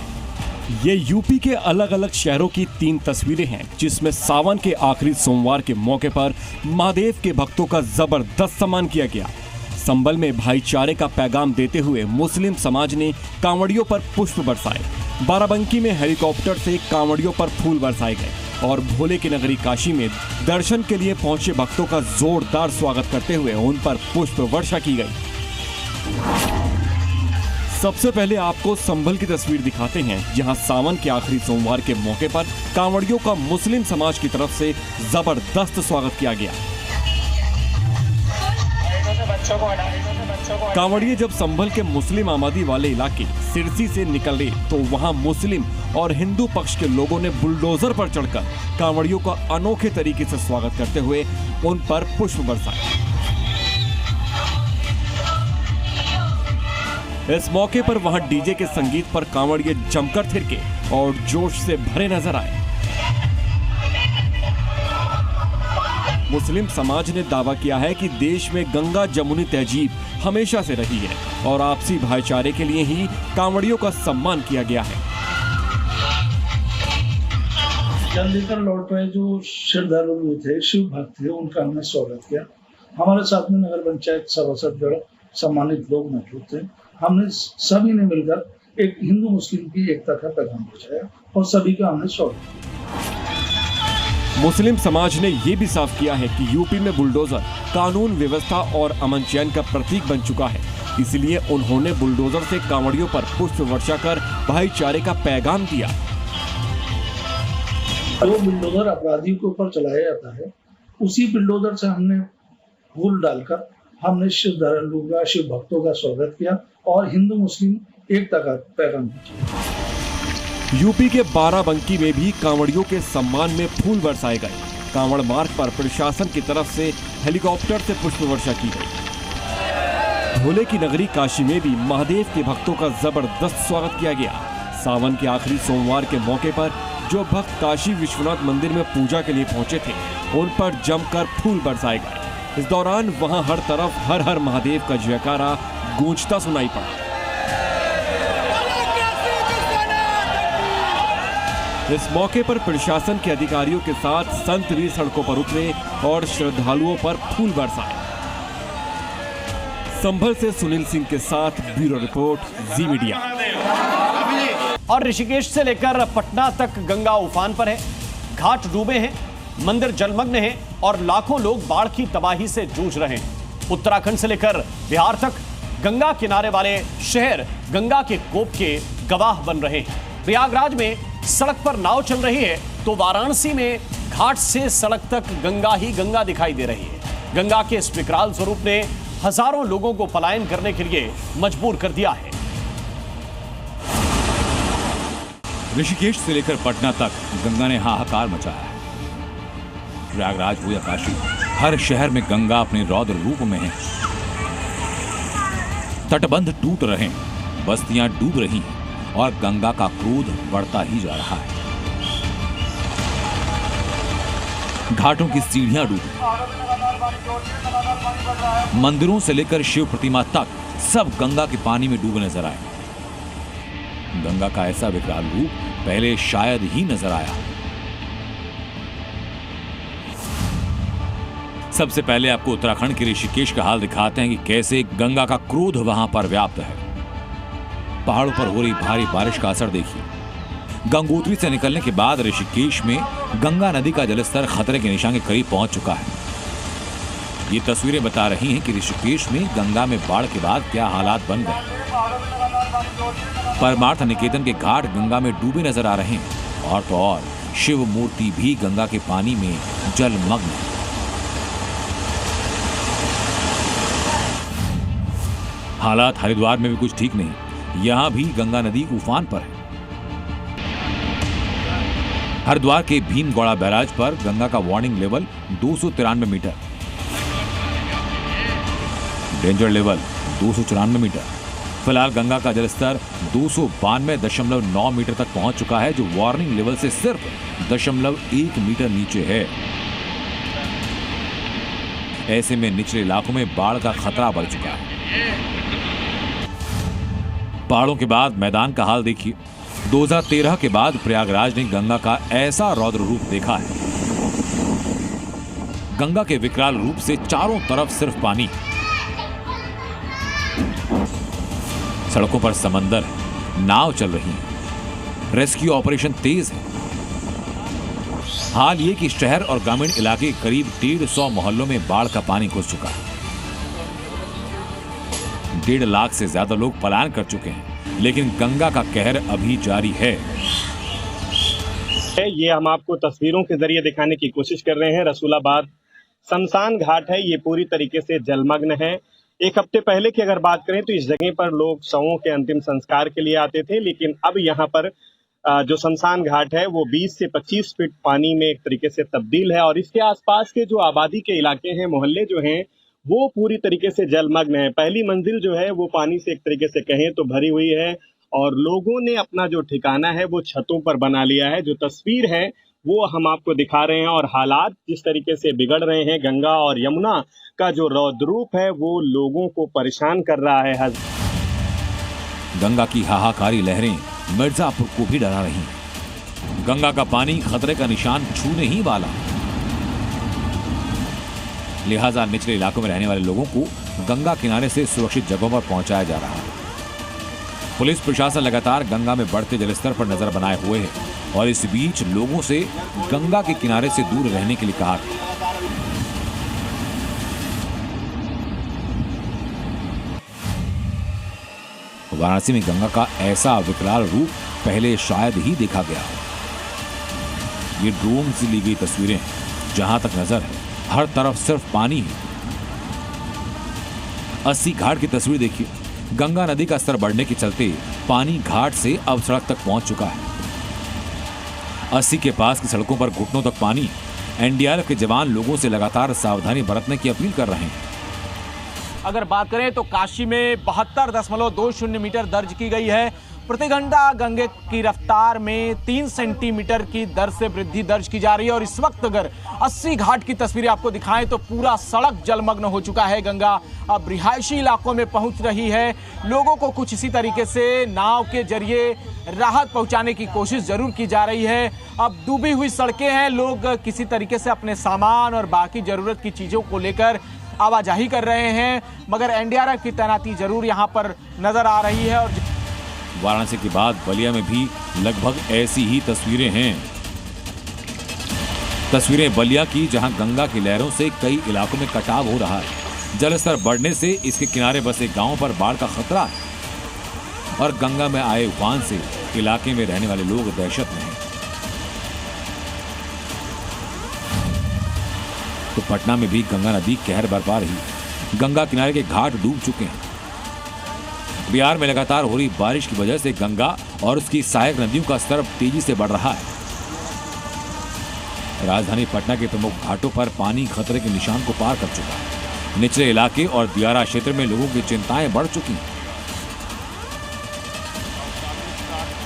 ये यूपी के अलग अलग शहरों की 3 तस्वीरें हैं, जिसमें सावन के आखिरी सोमवार के मौके पर महादेव के भक्तों का जबरदस्त सम्मान किया गया। संभल में भाईचारे का पैगाम देते हुए मुस्लिम समाज ने कांवड़ियों पर पुष्प बरसाए। बाराबंकी में हेलीकॉप्टर से कांवड़ियों पर फूल बरसाए गए और भोले की नगरी काशी में दर्शन के लिए पहुंचे भक्तों का जोरदार स्वागत करते हुए उन पर पुष्प वर्षा की गई। सबसे पहले आपको संभल की तस्वीर दिखाते हैं, जहां सावन के आखिरी सोमवार के मौके पर कांवड़ियों का मुस्लिम समाज की तरफ से जबरदस्त स्वागत किया गया। कांवड़िए जब संभल के मुस्लिम आबादी वाले इलाके सिरसी से निकले तो वहां मुस्लिम और हिंदू पक्ष के लोगों ने बुलडोजर पर चढ़कर कांवड़ियों का अनोखे तरीके से स्वागत करते हुए उन पर पुष्प बरसाए। इस मौके पर वहां डीजे के संगीत पर कांवड़िए जमकर थिरके और जोश से भरे नजर आए। मुस्लिम समाज ने दावा किया है कि देश में गंगा जमुनी तहजीब हमेशा से रही है और आपसी भाईचारे के लिए ही कांवड़ियों का सम्मान किया गया है। जल लेकर लौट रहे जो श्रद्धालु थे, शिव भक्त थे, उनका हमने स्वागत किया। हमारे साथ में नगर पंचायत सभासद सम्मानित लोग मौजूद थे। हमने सभी ने मिलकर एक हिंदू मुस्लिम की एकता का पैगाम पहुंचाया और सभी का हमने स्वागत किया। मुस्लिम समाज ने ये भी साफ किया है कि यूपी में बुलडोजर कानून व्यवस्था और अमन चैन का प्रतीक बन चुका है, इसलिए उन्होंने बुलडोजर से कांवड़ियों पर पुष्प वर्षा कर भाईचारे का पैगाम दिया। जो बुलडोजर अपराधियों के ऊपर चलाया जाता है, उसी बुलडोजर से हमने फूल डालकर हमने श्रद्धालुओं का, शिव भक्तों का स्वागत किया और हिंदू मुस्लिम एकता का पैगाम दिया। यूपी के बाराबंकी में भी कांवड़ियों के सम्मान में फूल बरसाए गए। कांवड़ मार्ग पर प्रशासन की तरफ से हेलीकॉप्टर से पुष्प वर्षा की गई। भोले की नगरी काशी में भी महादेव के भक्तों का जबरदस्त स्वागत किया गया। सावन के आखिरी सोमवार के मौके पर जो भक्त काशी विश्वनाथ मंदिर में पूजा के लिए पहुंचे थे, उन पर जमकर फूल बरसाए गए। इस दौरान वहां हर तरफ हर हर महादेव का जयकारा गूंजता सुनाई पड़ा। इस मौके पर प्रशासन के अधिकारियों के साथ संत भी सड़कों पर उतरे और श्रद्धालुओं पर फूल बरसाए। संभल से सुनील सिंह के साथ ब्यूरो रिपोर्ट, जी मीडिया। और ऋषिकेश से लेकर पटना तक गंगा उफान पर है, घाट डूबे हैं, मंदिर जलमग्न हैं और लाखों लोग बाढ़ की तबाही से जूझ रहे हैं। उत्तराखंड से लेकर बिहार तक गंगा किनारे वाले शहर गंगा के कोप के गवाह बन रहे हैं। प्रयागराज में सड़क पर नाव चल रही है तो वाराणसी में घाट से सड़क तक गंगा ही गंगा दिखाई दे रही है। गंगा के इस विकराल स्वरूप ने हजारों लोगों को पलायन करने के लिए मजबूर कर दिया है। ऋषिकेश से लेकर पटना तक गंगा ने हाहाकार मचाया है। प्रयागराज हो या काशी, हर शहर में गंगा अपने रौद्र रूप में है। तटबंध टूट रहे हैं, बस्तियां डूब रही हैं और गंगा का क्रोध बढ़ता ही जा रहा है। घाटों की सीढ़ियां डूबी, मंदिरों से लेकर शिव प्रतिमा तक सब गंगा के पानी में डूबे नजर आए। गंगा का ऐसा विकराल रूप पहले शायद ही नजर आया। सबसे पहले आपको उत्तराखंड के ऋषिकेश का हाल दिखाते हैं कि कैसे गंगा का क्रोध वहां पर व्याप्त है। पहाड़ों पर हो रही भारी बारिश का असर देखिए। गंगोत्री से निकलने के बाद ऋषिकेश में गंगा नदी का जलस्तर खतरे के निशान के करीब पहुंच चुका है। ये तस्वीरें बता रही हैं कि ऋषिकेश में गंगा में बाढ़ के बाद क्या हालात बन गए। परमार्थ निकेतन के घाट गंगा में डूबे नजर आ रहे हैं और तो और शिव मूर्ति भी गंगा के पानी में जलमग्न है। हालात हरिद्वार में भी कुछ ठीक नहीं, यहां भी गंगा नदी उफान पर है। हरिद्वार के भीमगौड़ा बैराज पर गंगा का warning level 293 metre, danger level 294 metre. फिलहाल गंगा का जलस्तर 292.9 मीटर तक पहुंच चुका है, जो वार्निंग लेवल से सिर्फ 0.1 मीटर नीचे है। ऐसे में निचले इलाकों में बाढ़ का खतरा बढ़ चुका है। पहाड़ों के बाद मैदान का हाल देखिए। 2013 के बाद प्रयागराज ने गंगा का ऐसा रौद्र रूप देखा है। गंगा के विकराल रूप से चारों तरफ सिर्फ पानी, सड़कों पर समंदर है, नाव चल रही है, रेस्क्यू ऑपरेशन तेज है। हाल ये कि शहर और ग्रामीण इलाके के करीब 150 मोहल्लों में बाढ़ का पानी घुस चुका है। 1.5 लाख से ज्यादा लोग पलायन कर चुके हैं, लेकिन गंगा का कहर अभी जारी है। ये हम आपको तस्वीरों के जरिए दिखाने की कोशिश कर रहे हैं। रसूलाबाद शमशान घाट है, ये पूरी तरीके से जलमग्न है। एक हफ्ते पहले की अगर बात करें तो इस जगह पर लोग शवों के अंतिम संस्कार के लिए आते थे, लेकिन अब यहाँ पर जो शमशान घाट है वो 20 से 25 फीट पानी में एक तरीके से तब्दील है और इसके आसपास के जो आबादी के इलाके हैं, मोहल्ले जो हैं, वो पूरी तरीके से जलमग्न है। पहली मंजिल जो है वो पानी से एक तरीके से कहें तो भरी हुई है और लोगों ने अपना जो ठिकाना है वो छतों पर बना लिया है। जो तस्वीर है वो हम आपको दिखा रहे हैं और हालात जिस तरीके से बिगड़ रहे हैं, गंगा और यमुना का जो रौद्रूप है वो लोगों को परेशान कर रहा है। गंगा की हाहाकारी लहरें मिर्जापुर को भी डरा रही हैं। गंगा का पानी खतरे का निशान छूने ही वाला, लिहाजा निचले इलाकों में रहने वाले लोगों को गंगा किनारे से सुरक्षित जगहों पर पहुंचाया जा रहा है। पुलिस प्रशासन लगातार गंगा में बढ़ते जलस्तर पर नजर बनाए हुए है। और इस बीच लोगों से गंगा के किनारे से दूर रहने के लिए कहा गया। वाराणसी में गंगा का ऐसा विकराल रूप पहले शायद ही देखा गया। ये ड्रोन से ली गई तस्वीरें हैं। जहां तक नजर है हर तरफ सिर्फ पानी है। 80 घाट की तस्वीर देखिए। गंगा नदी का स्तर बढ़ने के चलते पानी घाट से अब सड़क तक पहुंच चुका है। 80 के पास की सड़कों पर घुटनों तक पानी। एनडीआरएफ के जवान लोगों से लगातार सावधानी बरतने की अपील कर रहे हैं। अगर बात करें तो काशी में 72.20 मीटर दर्ज की गई है। प्रति घंटा गंगे की रफ्तार में 3 सेंटीमीटर की दर से वृद्धि दर्ज की जा रही है। और इस वक्त अगर 80 घाट की तस्वीरें आपको दिखाएं तो पूरा सड़क जलमग्न हो चुका है। गंगा अब रिहायशी इलाकों में पहुंच रही है। लोगों को कुछ इसी तरीके से नाव के जरिए राहत पहुंचाने की कोशिश जरूर की जा रही है। अब डूबी हुई सड़कें हैं। लोग किसी तरीके से अपने सामान और बाकी जरूरत की चीजों को लेकर आवाजाही कर रहे हैं, मगर एनडीआरएफ की तैनाती जरूर यहां पर नजर आ रही है। और वाराणसी के बाद बलिया में भी लगभग ऐसी ही तस्वीरें हैं। तस्वीरें बलिया की, जहां गंगा की लहरों से कई इलाकों में कटाव हो रहा है। जलस्तर बढ़ने से इसके किनारे बसे गांवों पर बाढ़ का खतरा है और गंगा में आए उफान से इलाके में रहने वाले लोग दहशत में हैं। तो पटना में भी गंगा नदी कहर बरपा रही। गंगा किनारे के घाट डूब चुके हैं। बिहार में लगातार हो रही बारिश की वजह से गंगा और उसकी सहायक नदियों का स्तर तेजी से बढ़ रहा है। राजधानी पटना के प्रमुख घाटों पर पानी खतरे के निशान को पार कर चुका है। निचले इलाके और दियारा क्षेत्र में लोगों की चिंताएं बढ़ चुकी हैं।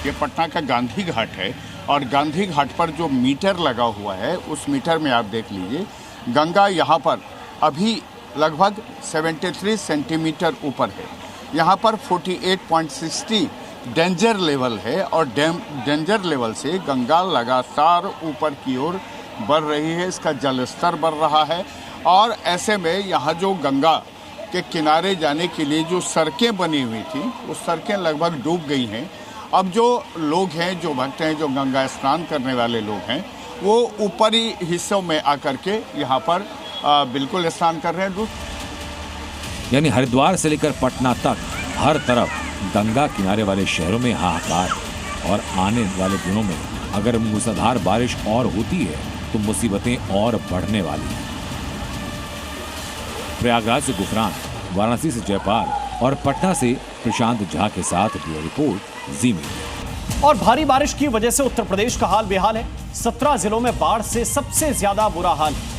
ये पटना का गांधी घाट है और गांधी घाट पर जो मीटर लगा हुआ है उस मीटर में आप देख लीजिए, गंगा यहाँ पर अभी लगभग 73 सेंटीमीटर ऊपर है। यहाँ पर 48.60 डेंजर लेवल है और डेंजर लेवल से गंगा लगातार ऊपर की ओर बढ़ रही है। इसका जल स्तर बढ़ रहा है और ऐसे में यहाँ जो गंगा के किनारे जाने के लिए जो सड़कें बनी हुई थी वो सड़कें लगभग डूब गई हैं। अब जो लोग हैं, जो भक्त हैं, जो गंगा स्नान करने वाले लोग हैं, वो ऊपरी हिस्सों में आकर के यहाँ पर बिल्कुल स्नान कर रहे हैं। यानी हरिद्वार से लेकर पटना तक हर तरफ गंगा किनारे वाले शहरों में हाहाकार है। और आने वाले दिनों में अगर मूसलाधार बारिश और होती है तो मुसीबतें और बढ़ने वाली हैं। प्रयागराज से गुफरान, वाराणसी से जयपाल और पटना से प्रशांत झा के साथ ब्यूरो रिपोर्ट जी मीडिया। और भारी बारिश की वजह से उत्तर प्रदेश का हाल बेहाल है। 17 जिलों में बाढ़ से सबसे ज्यादा बुरा हाल है।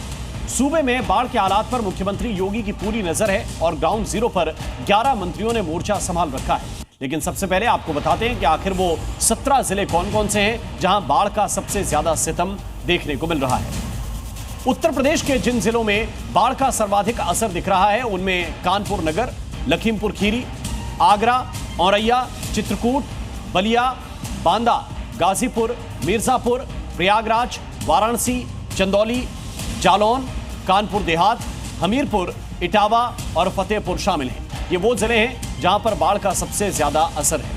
सूबे में बाढ़ के हालात पर मुख्यमंत्री योगी की पूरी नजर है और ग्राउंड जीरो पर 11 मंत्रियों ने मोर्चा संभाल रखा है। लेकिन सबसे पहले आपको बताते हैं कि आखिर वो 17 जिले कौन कौन से हैं जहां बाढ़ का सबसे ज्यादा सितम देखने को मिल रहा है। उत्तर प्रदेश के जिन जिलों में बाढ़ का सर्वाधिक असर दिख रहा है उनमें कानपुर नगर, लखीमपुर खीरी, आगरा, औरैया, चित्रकूट, बलिया, बांदा, गाजीपुर, मिर्जापुर, प्रयागराज, वाराणसी, चंदौली, जालौन, कानपुर देहात, हमीरपुर, इटावा और फतेहपुर शामिल हैं। ये वो जिले हैं जहां पर बाढ़ का सबसे ज्यादा असर है।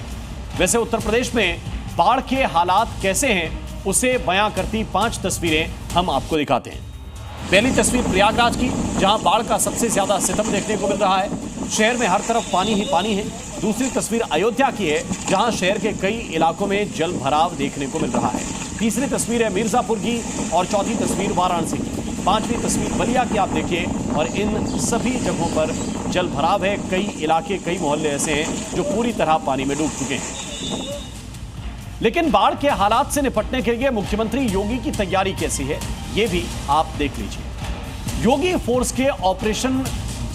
वैसे उत्तर प्रदेश में बाढ़ के हालात कैसे हैं उसे बयां करती 5 तस्वीरें हम आपको दिखाते हैं। पहली तस्वीर प्रयागराज की, जहां बाढ़ का सबसे ज्यादा सितम देखने को मिल रहा है। शहर में हर तरफ पानी ही पानी है। दूसरी तस्वीर अयोध्या की है, जहां शहर के कई इलाकों में जल भराव देखने को मिल रहा है। तीसरी तस्वीर है मिर्जापुर की और चौथी तस्वीर वाराणसी की। 5वीं तस्वीर बलिया की आप देखिए और इन सभी जगहों पर जल भराव है। कई इलाके, कई मोहल्ले ऐसे हैं जो पूरी तरह पानी में डूब चुके हैं। लेकिन बाढ़ के हालात से निपटने के लिए मुख्यमंत्री योगी की तैयारी कैसी है ये भी आप देख लीजिए। योगी फोर्स के ऑपरेशन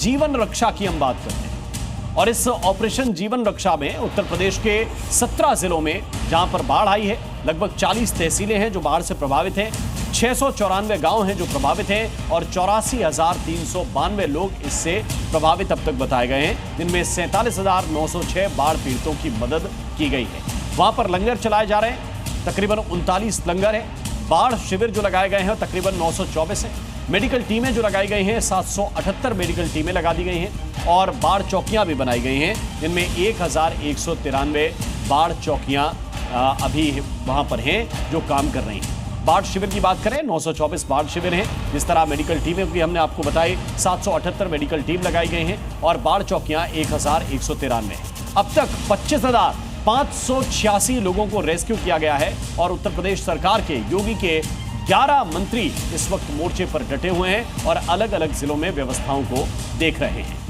जीवन रक्षा की हम बात करते हैं और इस ऑपरेशन जीवन रक्षा में उत्तर प्रदेश के 17 जिलों में जहां पर बाढ़ आई है, लगभग 40 तहसीलें हैं जो बाढ़ से प्रभावित हैं, 694 गांव हैं जो प्रभावित हैं और 84,392 लोग इससे प्रभावित अब तक बताए गए हैं, जिनमें 47,906 बाढ़ पीड़ितों की मदद की गई है। वहां पर लंगर चलाए जा रहे हैं, तकरीबन 39 लंगर हैं। बाढ़ शिविर जो लगाए गए हैं तकरीबन 924 हैं। मेडिकल टीमें जो लगाई गई हैं 778 मेडिकल टीमें लगा दी गई हैं और बाढ़ चौकियां भी बनाई गई हैं, जिनमें 1,193 बाढ़ चौकियां अभी वहां पर हैं जो काम कर रही हैं। बाढ़ शिविर की बात करें, 924 बाढ़ शिविर हैं। जिस तरह मेडिकल टीमें भी हमने आपको बताई, 778 मेडिकल टीम लगाई गई हैं और बाढ़ चौकियां 1193 हैं। अब तक 25,586 लोगों को रेस्क्यू किया गया है और उत्तर प्रदेश सरकार के योगी के 11 मंत्री इस वक्त मोर्चे पर डटे हुए हैं और अलग अलग जिलों में व्यवस्थाओं को देख रहे हैं।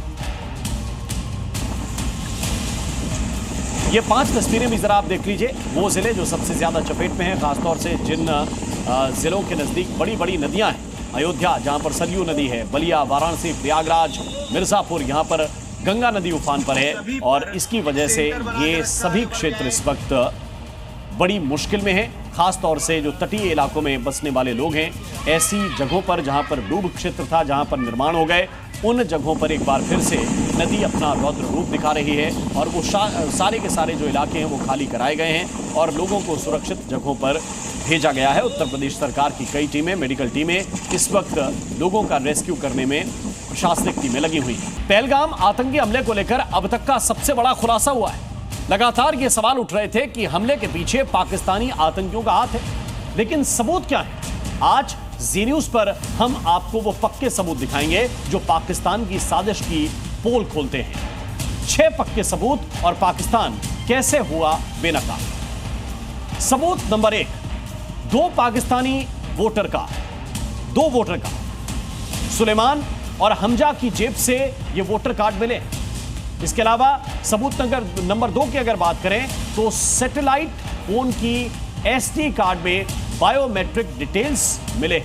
ये 5 तस्वीरें भी जरा आप देख लीजिए। वो जिले जो सबसे ज्यादा चपेट में हैं, खासतौर से जिन जिलों के नजदीक बड़ी बड़ी नदियां हैं, अयोध्या जहां पर सरयू नदी है, बलिया, वाराणसी, प्रयागराज, मिर्जापुर, यहां पर गंगा नदी उफान पर है और इसकी वजह से ये सभी क्षेत्र इस वक्त बड़ी मुश्किल में है। खास तौर से जो तटीय इलाकों में बसने वाले लोग हैं, ऐसी जगहों पर जहां पर डूब क्षेत्र था, जहां पर निर्माण हो गए, उन जगहों पर एक बार फिर से नदी अपना रौद्र रूप दिखा रही है और वो सारे के सारे जो इलाके हैं वो खाली कराए गए हैं और लोगों को सुरक्षित जगहों पर भेजा गया है। उत्तर प्रदेश सरकार की कई टीमें, मेडिकल टीमें इस वक्त लोगों का रेस्क्यू करने में, प्रशासनिक टीमें लगी हुई हैं। पहलगाम आतंकी हमले को लेकर अब तक का सबसे बड़ा खुलासा हुआ है। लगातार ये सवाल उठ रहे थे कि हमले के पीछे पाकिस्तानी आतंकियों का हाथ है, लेकिन सबूत क्या है? आज जी न्यूज पर हम आपको वो पक्के सबूत दिखाएंगे जो पाकिस्तान की साजिश की पोल खोलते हैं। 6 पक्के सबूत और पाकिस्तान कैसे हुआ बेनकाब। सबूत number 1, 2 Pakistani voter card, Suleman और हमजा की जेब से ये वोटर कार्ड मिले। इसके अलावा सबूत नंबर 2 की अगर बात करें तो सैटेलाइट फोन की SD कार्ड में बायोमेट्रिक डिटेल्स मिले।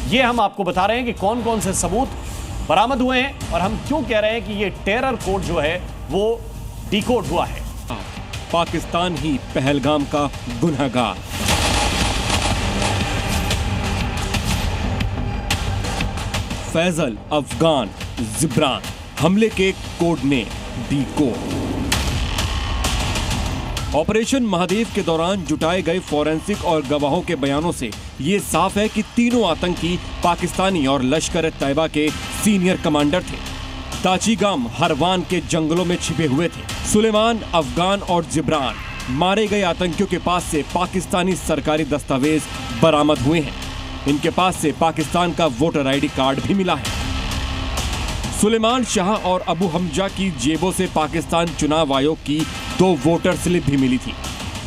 ये हम आपको बता रहे हैं कि कौन कौन से सबूत बरामद हुए हैं और हम क्यों कह रहे हैं कि ये टेरर कोड जो है वो डिकोड हुआ है। पाकिस्तान ही पहलगाम का गुनहगार। फैजल, अफगान, जिब्रान, हमले के कोड ने डिकोड। ऑपरेशन महादेव के दौरान जुटाए गए फोरेंसिक और गवाहों के बयानों से ये साफ है कि तीनों आतंकी पाकिस्तानी और लश्कर-ए-तैयबा के सीनियर कमांडर थे। ताचीगाम हरवान के जंगलों में छिपे हुए थे। सुलेमान, अफगान और जिब्रान मारे गए आतंकियों के पास से पाकिस्तानी सरकारी दस्तावेज बरामद हुए हैं। इनके पास से पाकिस्तान का वोटर ID कार्ड भी मिला है। सुलेमान शाह और अबू हमजा की जेबों से पाकिस्तान चुनाव आयोग की 2 वोटर स्लिप भी मिली थी।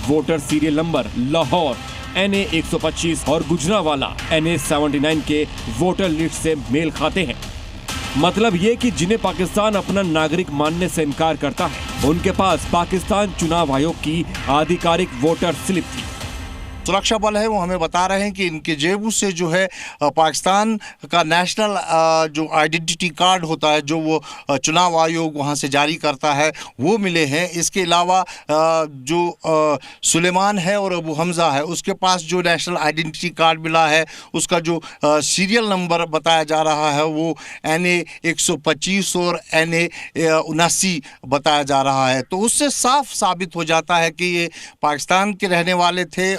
Voter serial number Lahore NA 125 और गुजरावाला NA 79 के वोटर लिस्ट से मेल खाते हैं। मतलब ये कि जिन्हें पाकिस्तान अपना नागरिक मानने से इनकार करता है, उनके पास पाकिस्तान चुनाव आयोग की आधिकारिक वोटर स्लिप थी। सुरक्षा बल है वो हमें बता रहे हैं कि इनके जेबों से जो है पाकिस्तान का नेशनल जो आइडेंटिटी कार्ड होता है, जो वो चुनाव आयोग वहाँ से जारी करता है, वो मिले हैं। इसके अलावा जो सुलेमान है और अबू हमजा है, उसके पास जो नेशनल आइडेंटिटी कार्ड मिला है, उसका जो सीरियल नंबर बताया जा रहा है वो NA 125 और NA 79 बताया जा रहा है। तो उससे साफ साबित हो जाता है कि ये पाकिस्तान के रहने वाले थे।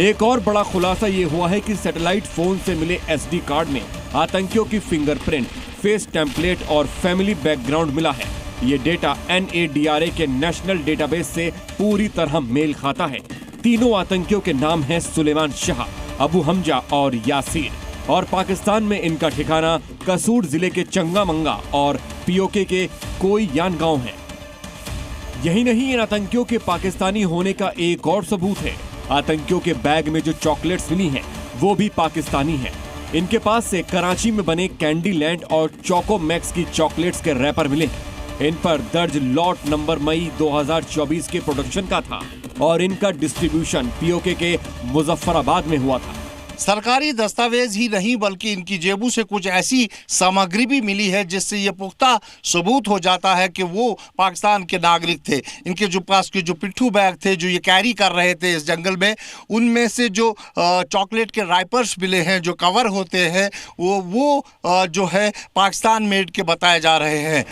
एक और बड़ा खुलासा ये हुआ है कि सैटेलाइट फोन से मिले SD कार्ड में आतंकियों की फिंगरप्रिंट, फेस टेम्पलेट और फैमिली बैकग्राउंड मिला है। ये डेटा NADRA के नेशनल डेटाबेस से पूरी तरह मेल खाता है। तीनों आतंकियों के नाम हैं सुलेमान शाह, अबू हमजा और यासीर और पाकिस्तान में इनका ठिकाना कसूर जिले के चंगामंगा और POK के कोई यान गांव है। यही नहीं, इन आतंकियों के पाकिस्तानी होने का एक और सबूत है। आतंकियों के बैग में जो चॉकलेट्स मिली हैं वो भी पाकिस्तानी हैं। इनके पास से कराची में बने कैंडी लैंड और चोको मैक्स की चॉकलेट्स के रैपर मिले हैं। इन पर दर्ज लॉट नंबर मई 2024 के प्रोडक्शन का था और इनका डिस्ट्रीब्यूशन POK के मुजफ्फराबाद में हुआ था। सरकारी दस्तावेज ही नहीं बल्कि इनकी जेबों से कुछ ऐसी सामग्री भी मिली है जिससे ये पुख्ता सबूत हो जाता है कि वो पाकिस्तान के नागरिक थे। इनके जो पास के जो पिट्ठू बैग थे जो ये कैरी कर रहे थे इस जंगल में, उनमें से जो चॉकलेट के राइपर्स मिले हैं, जो कवर होते हैं, वो जो है पाकिस्तान मेड के बताए जा रहे हैं।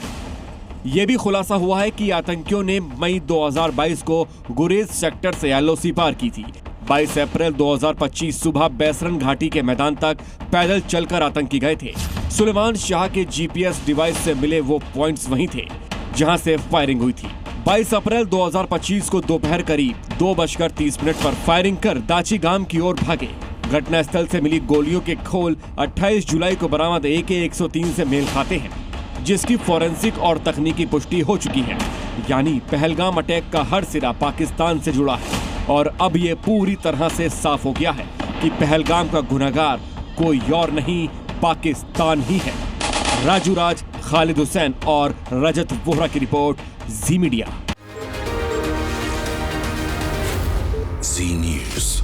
ये भी खुलासा हुआ है कि आतंकियों ने मई 2022 को गुरेज सेक्टर से LOC पार की थी। 22 अप्रैल 2025 सुबह बैसरन घाटी के मैदान तक पैदल चलकर आतंकी गए थे। सुलेमान शाह के GPS डिवाइस से मिले वो पॉइंट्स वहीं थे जहां से फायरिंग हुई थी। 22 अप्रैल 2025 को दोपहर करीब 2:30 पर फायरिंग कर दाची गांव की ओर भागे। घटनास्थल से मिली गोलियों के खोल 28 जुलाई को बरामद AK-103 से मेल खाते हैं, जिसकी फोरेंसिक और तकनीकी पुष्टि हो चुकी है। यानी पहलगाम अटैक का हर सिरा पाकिस्तान से जुड़ा है और अब ये पूरी तरह से साफ हो गया है कि पहलगाम का गुनहगार कोई और नहीं, पाकिस्तान ही है। राजू राज, खालिद हुसैन और रजत वोहरा की रिपोर्ट, जी मीडिया। जी न्यूज़।